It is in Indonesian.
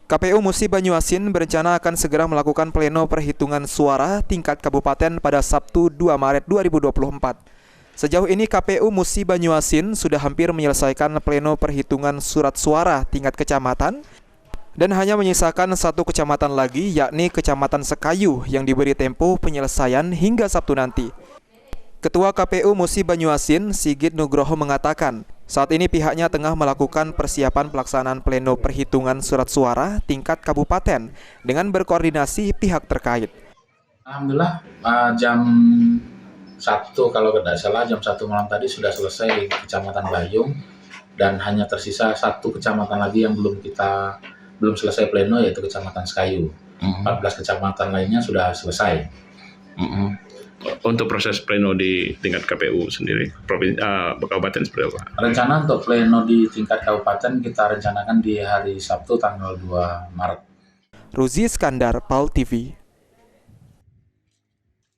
KPU Musi Banyuasin berencana akan segera melakukan pleno perhitungan suara tingkat kabupaten pada Sabtu 2 Maret 2024. Sejauh ini KPU Musi Banyuasin sudah hampir menyelesaikan pleno perhitungan surat suara tingkat kecamatan dan hanya menyisakan satu kecamatan lagi, yakni Kecamatan Sekayu yang diberi tempo penyelesaian hingga Sabtu nanti. Ketua KPU Musi Banyuasin, Sigit Nugroho mengatakan, saat ini pihaknya tengah melakukan persiapan pelaksanaan pleno perhitungan surat suara tingkat kabupaten dengan berkoordinasi pihak terkait. Alhamdulillah jam 1 kalau tidak salah jam 1 malam tadi sudah selesai di Kecamatan Bayung dan hanya tersisa satu kecamatan lagi yang belum selesai pleno, yaitu Kecamatan Sekayu. 14 kecamatan lainnya sudah selesai. Untuk proses pleno di tingkat KPU sendiri, kabupaten seperti apa? Rencana untuk pleno di tingkat kabupaten kita rencanakan di hari Sabtu tanggal 2 Maret. Ruzi Iskandar, PAL TV.